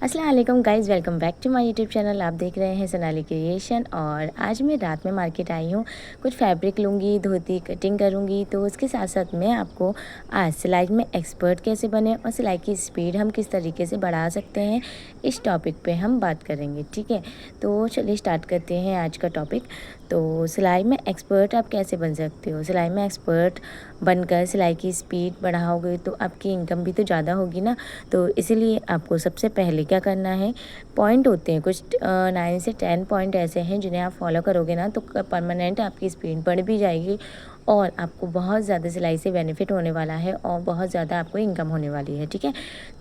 अस्सलाम वालेकुम guys, welcome back to my YouTube channel. आप देख रहे हैं सोनाली क्रिएशन। और आज मैं रात में मार्केट आई हूँ, कुछ फैब्रिक लूँगी, धोती कटिंग करूँगी। तो उसके साथ साथ मैं आपको आज सिलाई में एक्सपर्ट कैसे बने और सिलाई की स्पीड हम किस तरीके से बढ़ा सकते हैं, इस टॉपिक पे हम बात करेंगे। ठीक है, तो चलिए स्टार्ट करते हैं आज का टॉपिक। तो सिलाई में एक्सपर्ट आप कैसे बन सकते हो? सिलाई में एक्सपर्ट बनकर सिलाई की स्पीड बढ़ाओगे तो आपकी इनकम भी तो ज़्यादा होगी ना। तो इसीलिए आपको सबसे पहले क्या करना है, पॉइंट होते हैं कुछ 9 से 10 पॉइंट ऐसे हैं जिन्हें आप फॉलो करोगे ना तो परमानेंट आपकी स्पीड बढ़ भी जाएगी और आपको बहुत ज़्यादा सिलाई से बेनिफिट होने वाला है और बहुत ज़्यादा आपको इनकम होने वाली है। ठीक है,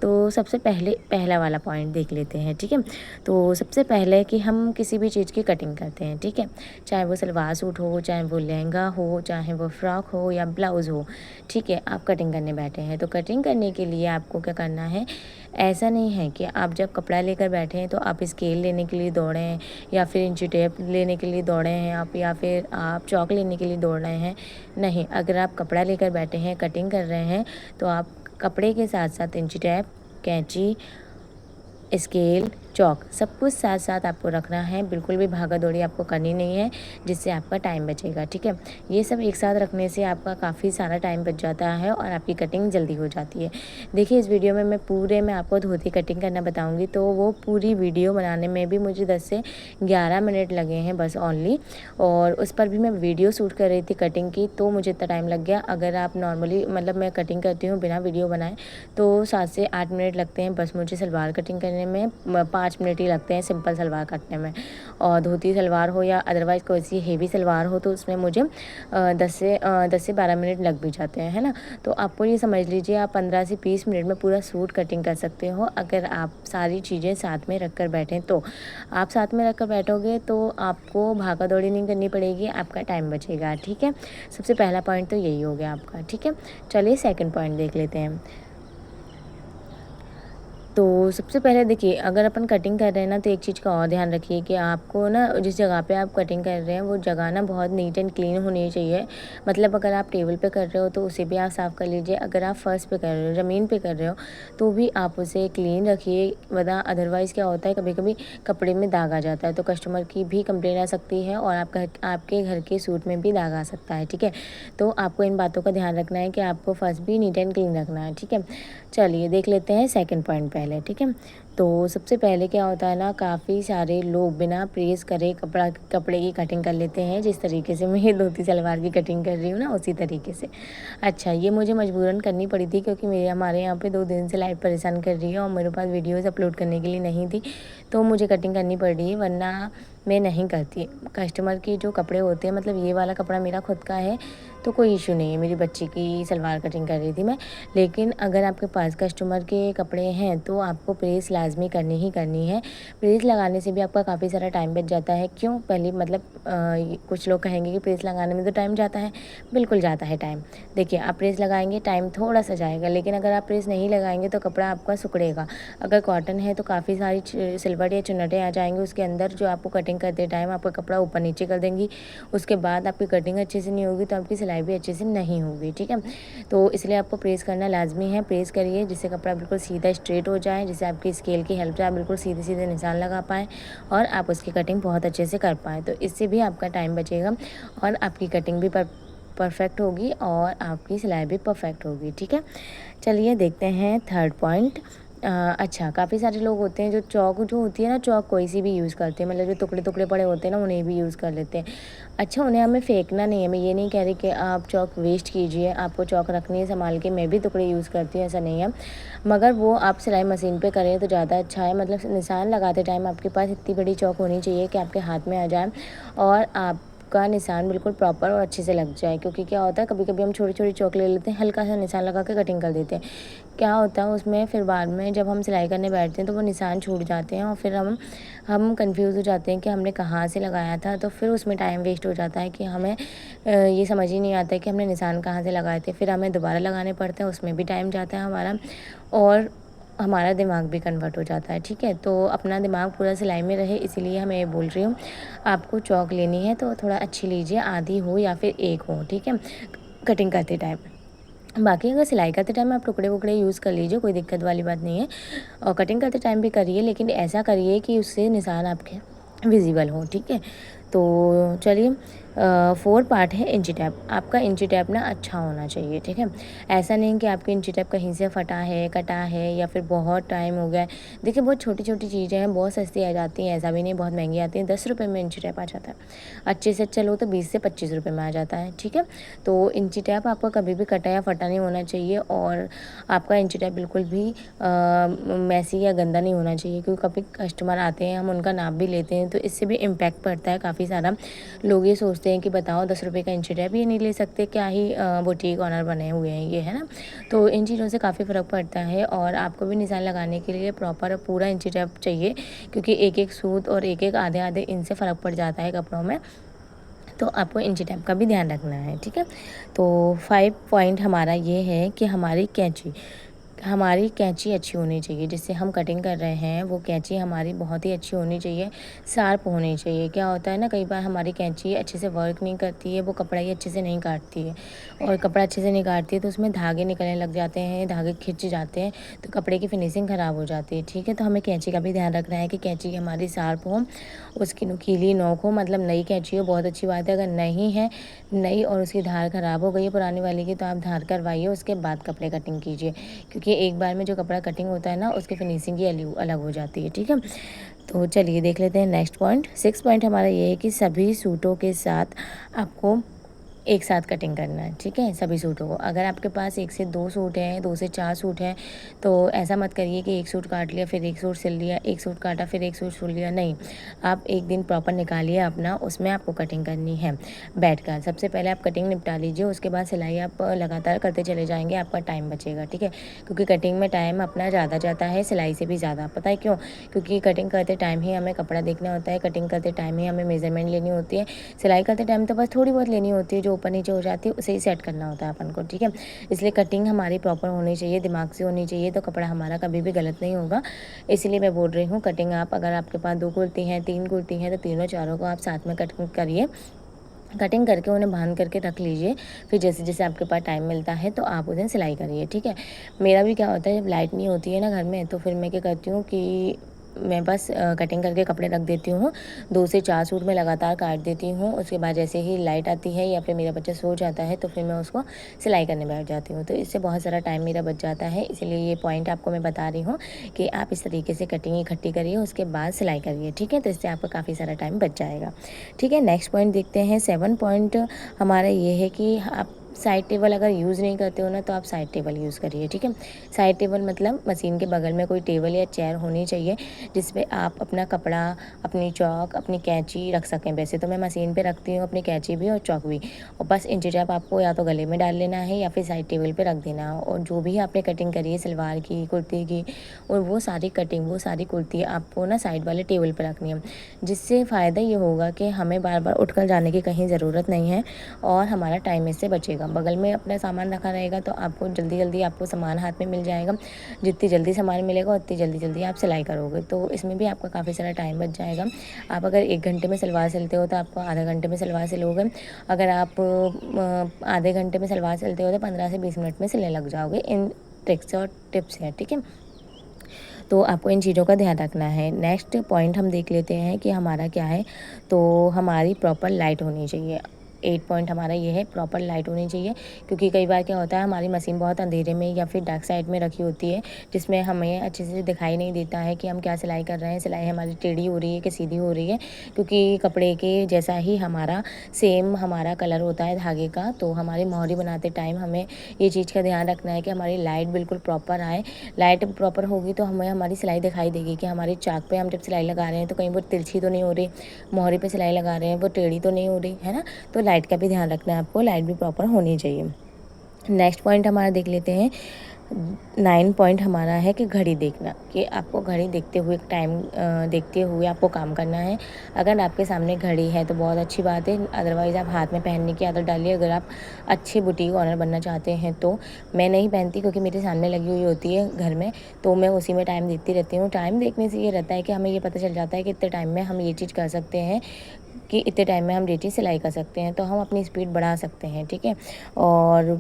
तो सबसे पहले पहला वाला पॉइंट देख लेते हैं। ठीक है, तो सबसे पहले कि हम किसी भी चीज़ की कटिंग करते हैं। ठीक है, चाहे वो सलवार सूट हो, चाहे वो लहंगा हो, चाहे वो फ्रॉक हो या ब्लाउज़ हो। ठीक है, आप कटिंग करने बैठे हैं तो कटिंग करने के लिए आपको क्या करना है, ऐसा नहीं है कि आप जब कपड़ा लेकर बैठे हैं तो आप स्केल लेने के लिए दौड़े हैं या फिर इंची टेप लेने के लिए दौड़े हैं आप, या फिर आप चौक लेने के लिए दौड़ रहे हैं। नहीं, अगर आप कपड़ा लेकर बैठे हैं, कटिंग कर रहे हैं, तो आप कपड़े के साथ साथ इंची टेप, कैंची, स्केल, चौक सब कुछ साथ साथ आपको रखना है। बिल्कुल भी भागा दौड़ी आपको करनी नहीं है, जिससे आपका टाइम बचेगा। ठीक है, ये सब एक साथ रखने से आपका काफ़ी सारा टाइम बच जाता है और आपकी कटिंग जल्दी हो जाती है। देखिए, इस वीडियो में मैं आपको धोती कटिंग करना बताऊंगी, तो वो पूरी वीडियो बनाने में भी मुझे 10 से 11 मिनट लगे हैं बस ओनली। और उस पर भी मैं वीडियो शूट कर रही थी कटिंग की, तो मुझे इतना टाइम लग गया। अगर आप नॉर्मली मैं कटिंग करती हूँ बिना वीडियो बनाए तो 7 से 8 मिनट लगते हैं बस मुझे सलवार कटिंग करने में। 5 मिनट ही लगते हैं सिंपल सलवार काटने में। और धोती सलवार हो या अदरवाइज़ कोई सी हेवी सलवार हो तो उसमें मुझे 10 से 12 मिनट लग भी जाते हैं, है ना। तो आपको ये समझ लीजिए, आप 15 से 20 मिनट में पूरा सूट कटिंग कर सकते हो अगर आप सारी चीज़ें साथ में रख कर बैठें। तो आप साथ में रख कर बैठोगे तो आपको भागा दौड़ी नहीं करनी पड़ेगी, आपका टाइम बचेगा। ठीक है, सबसे पहला पॉइंट तो यही हो गया आपका। ठीक है, चलिए सेकंड पॉइंट देख लेते हैं। तो सबसे पहले देखिए, अगर अपन कटिंग कर रहे हैं ना तो एक चीज़ का और ध्यान रखिए कि आपको ना जिस जगह पे आप कटिंग कर रहे हैं वो जगह ना बहुत नीट एंड क्लीन होनी चाहिए। मतलब अगर आप टेबल पे कर रहे हो तो उसे भी आप साफ़ कर लीजिए। अगर आप फर्श पे कर रहे हो, ज़मीन पे कर रहे हो, तो भी आप उसे क्लीन रखिए, वरना अदरवाइज़ क्या होता है, कभी कभी कपड़े में दाग आ जाता है तो कस्टमर की भी कंप्लेन आ सकती है और आपके घर के सूट में भी दाग आ सकता है। ठीक है, तो आपको इन बातों का ध्यान रखना है कि आपको फर्श भी नीट एंड क्लीन रखना है। ठीक है, चलिए देख लेते हैं सेकंड पॉइंट पहले। ठीक है, तो सबसे पहले क्या होता है ना, काफ़ी सारे लोग बिना प्रेस करे कपड़े की कटिंग कर लेते हैं। जिस तरीके से मैं ये धोती सलवार की कटिंग कर रही हूँ ना, उसी तरीके से। अच्छा, ये मुझे मजबूरन करनी पड़ी थी क्योंकि हमारे यहाँ पे 2 दिन से लाइट परेशान कर रही है और मेरे पास वीडियोज़ अपलोड करने के लिए नहीं थी, तो मुझे कटिंग करनी पड़ रही है, वरना मैं नहीं करती। कस्टमर के जो कपड़े होते हैं, मतलब ये वाला कपड़ा मेरा खुद का है तो कोई इशू नहीं है। मेरी बच्ची की सलवार कटिंग कर रही थी मैं। लेकिन अगर आपके पास कस्टमर के कपड़े हैं तो आपको प्रेस लाजमी करनी ही करनी है। प्रेस लगाने से भी आपका काफ़ी सारा टाइम बच जाता है। क्यों? पहले कुछ लोग कहेंगे कि प्रेस लगाने में तो टाइम जाता है, बिल्कुल जाता है टाइम। देखिए, आप प्रेस लगाएंगे टाइम थोड़ा सा जाएगा, लेकिन अगर आप प्रेस नहीं लगाएंगे तो कपड़ा आपका सिकुड़ेगा। अगर कॉटन है तो काफ़ी सारी सिलवट या चुन्नटें आ जाएंगी उसके अंदर, जो आपको कटिंग करते टाइम आपका कपड़ा ऊपर नीचे कर देंगी। उसके बाद आपकी कटिंग अच्छे से नहीं होगी तो आपकी सिलाई भी अच्छे से नहीं होगी। ठीक है, तो इसलिए आपको प्रेस करना लाजमी है। प्रेस करिए जिससे कपड़ा बिल्कुल सीधा स्ट्रेट हो जाए, जिससे आपकी स्केल की हेल्प से आप बिल्कुल सीधे सीधे निशान लगा पाएँ और आप उसकी कटिंग बहुत अच्छे से कर पाएँ। तो इससे भी आपका टाइम बचेगा और आपकी कटिंग भी परफेक्ट होगी और आपकी सिलाई भी परफेक्ट होगी। ठीक है, चलिए देखते हैं थर्ड पॉइंट। अच्छा, काफ़ी सारे लोग होते हैं जो चौक जो होती है ना, चौक कोई सी भी यूज़ करते हैं, मतलब जो टुकड़े टुकड़े पड़े होते हैं ना उन्हें भी यूज़ कर लेते हैं। अच्छा, उन्हें हमें फेंकना नहीं है। मैं ये नहीं कह रही कि आप चौक वेस्ट कीजिए, आपको चौक रखनी है संभाल के। मैं भी टुकड़े यूज़ करती हूँ, ऐसा नहीं है, मगर वो आप सिलाई मशीन पे करें तो ज़्यादा अच्छा है। मतलब निशान लगाते टाइम आपके पास इतनी बड़ी चौक होनी चाहिए कि आपके हाथ में आ जाए और आपका निशान बिल्कुल प्रॉपर और अच्छे से लग जाए। क्योंकि क्या होता है, कभी कभी हम छोटी छोटी चौक ले लेते हैं, हल्का सा निशान लगा के कटिंग कर देते हैं। क्या होता है उसमें, फिर बाद में जब हम सिलाई करने बैठते हैं तो वो निशान छूट जाते हैं और फिर हम कंफ्यूज हो जाते हैं कि हमने कहाँ से लगाया था। तो फिर उसमें टाइम वेस्ट हो जाता है कि हमें ये समझ ही नहीं आता है कि हमने निशान कहाँ से लगाए थे। फिर हमें दोबारा लगाने पड़ते हैं, उसमें भी टाइम जाता है हमारा और हमारा दिमाग भी कन्वर्ट हो जाता है। ठीक है, तो अपना दिमाग पूरा सिलाई में रहे, इसीलिए मैं ये बोल रही हूँ, आपको चौक लेनी है तो थोड़ा अच्छी लीजिए, आधी हो या फिर एक हो। ठीक है, कटिंग करते टाइम। बाकी अगर सिलाई करते टाइम आप टुकड़े वुकड़े यूज़ कर लीजिए, कोई दिक्कत वाली बात नहीं है। और कटिंग करते टाइम भी करिए, लेकिन ऐसा करिए कि उससे निशान आपके विजिबल हो, ठीक है। तो चलिए 4 पार्ट है इंची टैप। आपका इंची टैप ना अच्छा होना चाहिए, ठीक है। ऐसा नहीं कि आपके इंची टैप कहीं से फटा है, कटा है या फिर बहुत टाइम हो गया है। देखिए बहुत छोटी छोटी चीज़ें हैं, बहुत सस्ती आ जाती हैं, ऐसा भी नहीं बहुत महंगी आती हैं। 10 रुपये में इंची टैप आ जाता है, अच्छे से अच्छा लो तो 20 से 25 रुपये में आ जाता है, ठीक है। तो इंची टैप आपका कभी भी कटा या फटा नहीं होना चाहिए, और आपका इंची टैप बिल्कुल भी मैसी या गंदा नहीं होना चाहिए, क्योंकि कभी कस्टमर आते हैं, हम उनका नाप भी लेते हैं, तो इससे भी इम्पैक्ट पड़ता है काफ़ी सारा। लोग ये सोचते हैं कि बताओ 10 रुपये का इंची टैप ये नहीं ले सकते, क्या ही बुटीक ऑनर बने हुए हैं ये, है ना। तो इन चीज़ों से काफ़ी फ़र्क पड़ता है, और आपको भी निशान लगाने के लिए प्रॉपर पूरा इंची टैप चाहिए, क्योंकि एक एक सूत और एक एक आधे आधे इनसे फ़र्क पड़ जाता है कपड़ों में। तो आपको इंची टैप का भी ध्यान रखना है, ठीक है। तो 5 पॉइंट हमारा ये है कि हमारी कैंची अच्छी होनी चाहिए, जिससे हम कटिंग कर रहे हैं वो कैंची हमारी बहुत ही अच्छी होनी चाहिए, शार्प होनी चाहिए। क्या होता है ना, कई बार हमारी कैंची अच्छे से वर्क नहीं करती है, वो कपड़ा ही अच्छे से नहीं काटती है, और कपड़ा अच्छे से नहीं काटती है तो उसमें धागे निकलने लग जाते हैं, धागे खिंच जाते हैं, तो कपड़े की फिनिशिंग ख़राब हो जाती है, ठीक है। तो हमें कैंची का भी ध्यान रखना है कि कैंची हमारी शार्प हो, उसकी नुकीली नोक हो, मतलब नई कैंची हो, बहुत अच्छी बात है। अगर नहीं है नई और उसकी धार ख़राब हो गई है पुरानी वाली की, तो आप धार करवाइए, उसके बाद कपड़े कटिंग कीजिए, क्योंकि एक बार में जो कपड़ा कटिंग होता है ना, उसकी फिनिशिंग ही अलग हो जाती है, ठीक है। तो चलिए देख लेते हैं नेक्स्ट पॉइंट। 6 पॉइंट हमारा ये है कि सभी सूटों के साथ आपको एक साथ कटिंग करना है, ठीक है, सभी सूटों को। अगर आपके पास 1 से 2 सूट हैं, 2 से 4 सूट हैं, तो ऐसा मत करिए कि एक सूट काट लिया फिर एक सूट सिल लिया, एक सूट काटा फिर एक सूट सिल लिया, नहीं। आप एक दिन प्रॉपर निकालिए अपना, उसमें आपको कटिंग करनी है बैठकर। सबसे पहले आप कटिंग निपटा लीजिए, उसके बाद सिलाई आप लगातार करते चले जाएंगे, आपका टाइम बचेगा, ठीक है। क्योंकि कटिंग में टाइम अपना ज़्यादा जाता है सिलाई से भी ज़्यादा, पता है क्यों? क्योंकि कटिंग करते टाइम ही हमें कपड़ा देखना होता है, कटिंग करते टाइम ही हमें मेजरमेंट लेनी होती है। सिलाई करते टाइम तो बस थोड़ी बहुत लेनी होती है, जो ऊपर नीचे हो जाती है उसे ही सेट करना होता है अपन को, ठीक है। इसलिए कटिंग हमारी प्रॉपर होनी चाहिए, दिमाग से होनी चाहिए, तो कपड़ा हमारा कभी भी गलत नहीं होगा। इसलिए मैं बोल रही हूँ कटिंग आप, अगर आपके पास 2 कुर्ती हैं, 3 कुर्ती हैं, तो तीनों चारों को आप साथ में कटिंग करिए। कटिंग करके उन्हें बांध करके रख लीजिए, फिर जैसे जैसे आपके पास टाइम मिलता है तो आप उन्हें सिलाई करिए, ठीक है। मेरा भी क्या होता है, जब लाइट नहीं होती है ना घर में, तो फिर मैं क्या करती हूँ कि मैं बस कटिंग करके कपड़े रख देती हूँ। 2 से 4 सूट में लगातार काट देती हूँ, उसके बाद जैसे ही लाइट आती है या फिर मेरा बच्चा सो जाता है, तो फिर मैं उसको सिलाई करने बैठ जाती हूँ। तो इससे बहुत सारा टाइम मेरा बच जाता है, इसीलिए ये पॉइंट आपको मैं बता रही हूँ कि आप इस तरीके से कटिंग इकट्ठी करिए, उसके बाद सिलाई करिए, ठीक है। तो इससे आपका काफ़ी सारा टाइम बच जाएगा, ठीक है। नेक्स्ट पॉइंट देखते हैं। 7 पॉइंट हमारा ये है कि आप साइड टेबल अगर यूज़ नहीं करते हो ना, तो आप साइड टेबल यूज़ करिए, ठीक है। साइड टेबल मतलब मशीन के बगल में कोई टेबल या चेयर होनी चाहिए, जिसपे आप अपना कपड़ा, अपनी चौक, अपनी कैंची रख सकें। वैसे तो मैं मशीन पे रखती हूँ अपनी कैंची भी और चौक भी, और बस इंची टेप आपको या तो गले में डाल लेना है या फिर साइड टेबल पे रख देना है। और जो भी आपने कटिंग करी है सलवार की, कुर्ती की, और वो सारी कटिंग, वो सारी कुर्ती आपको ना साइड वाले टेबल पर रखनी है, जिससे फ़ायदा ये होगा कि हमें बार बार उठकर जाने की कहीं ज़रूरत नहीं है, और हमारा टाइम इससे बचेगा। बगल में अपना सामान रखा रहेगा तो आपको जल्दी जल्दी आपको सामान हाथ में मिल जाएगा। जितनी जल्दी सामान मिलेगा उतनी जल्दी जल्दी आप सिलाई करोगे, तो इसमें भी आपका काफ़ी सारा टाइम बच जाएगा। आप अगर 1 घंटे में सलवार सिलते हो तो आपको आधे घंटे में सलवार सिलोगे। अगर आप आधे घंटे में सलवार सिलते हो तो 15 से 20 मिनट में सिलने लग जाओगे। इन ट्रिक्स और टिप्स हैं, ठीक है। तो आपको इन चीज़ों का ध्यान रखना है। नेक्स्ट पॉइंट हम देख लेते हैं कि हमारा क्या है। तो हमारी प्रॉपर लाइट होनी चाहिए। 8 पॉइंट हमारा ये है, प्रॉपर लाइट होनी चाहिए, क्योंकि कई बार क्या होता है हमारी मशीन बहुत अंधेरे में या फिर डार्क साइड में रखी होती है, जिसमें हमें अच्छे से दिखाई नहीं देता है कि हम क्या सिलाई कर रहे हैं, सिलाई हमारी टेढ़ी हो रही है कि सीधी हो रही है, क्योंकि कपड़े के जैसा ही हमारा सेम हमारा कलर होता है धागे का। तो हमारी मोहरी बनाते टाइम हमें ये चीज़ का ध्यान रखना है कि हमारी लाइट बिल्कुल प्रॉपर आए। लाइट प्रॉपर होगी तो हमें हमारी सिलाई दिखाई देगी कि हमारी चाक पे हम जब सिलाई लगा रहे हैं तो कहीं वो तिरछी तो नहीं हो रही, मोहरी पे सिलाई लगा रहे हैं वो टेढ़ी तो नहीं हो रही, है ना। तो लाइट का भी ध्यान रखना है आपको, लाइट भी प्रॉपर होनी चाहिए। नेक्स्ट पॉइंट हमारा देख लेते हैं। 9 पॉइंट हमारा है कि घड़ी देखना, कि आपको घड़ी देखते हुए टाइम देखते हुए आपको काम करना है। अगर आपके सामने घड़ी है तो बहुत अच्छी बात है, अदरवाइज़ आप हाथ में पहनने की आदत डालिए। अगर आप अच्छे बुटीक ऑनर बनना चाहते हैं तो। मैं नहीं पहनती क्योंकि मेरे सामने लगी हुई होती है घर में, तो मैं उसी में टाइम देखती रहती हूँ। टाइम देखने से ये रहता है कि हमें ये पता चल जाता है कि इतने टाइम में हम ये चीज़ कर सकते हैं, कि इतने टाइम में हम ये चीज़ सिलाई कर सकते हैं, तो हम अपनी स्पीड बढ़ा सकते हैं, ठीक है। और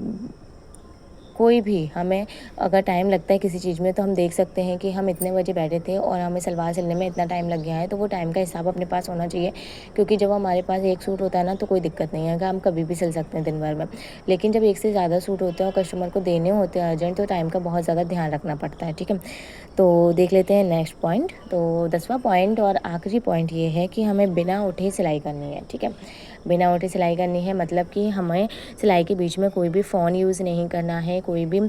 कोई भी हमें अगर टाइम लगता है किसी चीज़ में तो हम देख सकते हैं कि हम इतने बजे बैठे थे और हमें सलवार सिलने में इतना टाइम लग गया है, तो वो टाइम का हिसाब अपने पास होना चाहिए। क्योंकि जब हमारे पास एक सूट होता है ना तो कोई दिक्कत नहीं है, हम कभी भी सिल सकते हैं दिन भर में। लेकिन जब एक से ज़्यादा सूट होते हैं और कस्टमर को देने होते हैं अर्जेंट, तो टाइम का बहुत ज़्यादा ध्यान रखना पड़ता है। ठीक है, तो देख लेते हैं नेक्स्ट पॉइंट। तो 10वां पॉइंट और आखिरी पॉइंट ये है कि हमें बिना उठे सिलाई करनी है। ठीक है, बिना उठे सिलाई करनी है मतलब कि हमें सिलाई के बीच में कोई भी फ़ोन यूज़ नहीं करना है, कोई भी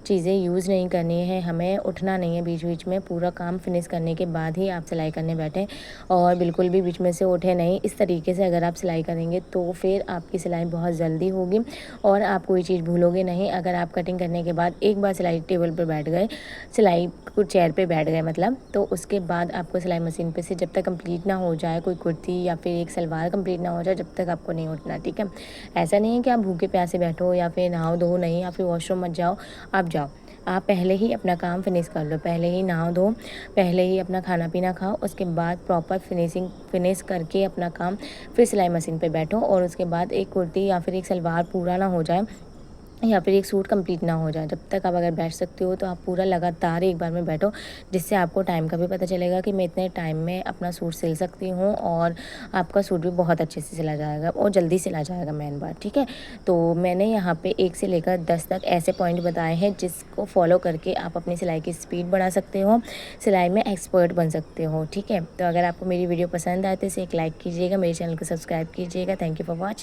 चीज़ें यूज़ नहीं करनी है, हमें उठना नहीं है बीच बीच में। पूरा काम फिनिश करने के बाद ही आप सिलाई करने बैठें और बिल्कुल भी बीच में से उठे नहीं। इस तरीके से अगर आप सिलाई करेंगे तो फिर आपकी सिलाई बहुत जल्दी होगी और आप कोई चीज़ भूलोगे नहीं। अगर आप कटिंग करने के बाद एक बार सिलाई टेबल पर बैठ गए, सिलाई को चेयर पे बैठ गए मतलब, तो उसके बाद आपको सिलाई मशीन पे से जब तक कंप्लीट ना हो जाए कोई कुर्ती या फिर एक सलवार कंप्लीट ना हो जाए, जब तक आपको नहीं उठना। ठीक है, ऐसा नहीं है कि आप भूखे प्यासे बैठो या फिर नहाओ धो नहीं या फिर वॉशरूम मत जाओ, आप जाओ। आप पहले ही अपना काम फिनिश कर लो, पहले ही नहाओ धो, पहले ही अपना खाना पीना खाओ, उसके बाद प्रॉपर फिनिश करके अपना काम फिर सिलाई मशीन पे बैठो। और उसके बाद एक कुर्ती या फिर एक सलवार पूरा ना हो जाए या फिर एक सूट कंप्लीट ना हो जाए, जब तक आप अगर बैठ सकते हो तो आप पूरा लगातार एक बार में बैठो, जिससे आपको टाइम का भी पता चलेगा कि मैं इतने टाइम में अपना सूट सिल सकती हूँ और आपका सूट भी बहुत अच्छे से सिला जाएगा और जल्दी सिला जाएगा मेन बात। ठीक है, तो मैंने यहाँ पे 1 से लेकर 10 तक ऐसे पॉइंट बताए हैं जिसको फॉलो करके आप अपनी सिलाई की स्पीड बढ़ा सकते हो, सिलाई में एक्सपर्ट बन सकते हो। ठीक है, तो अगर आपको मेरी वीडियो पसंद आए तो इसे एक लाइक कीजिएगा, मेरे चैनल को सब्सक्राइब कीजिएगा। Thank you for watching.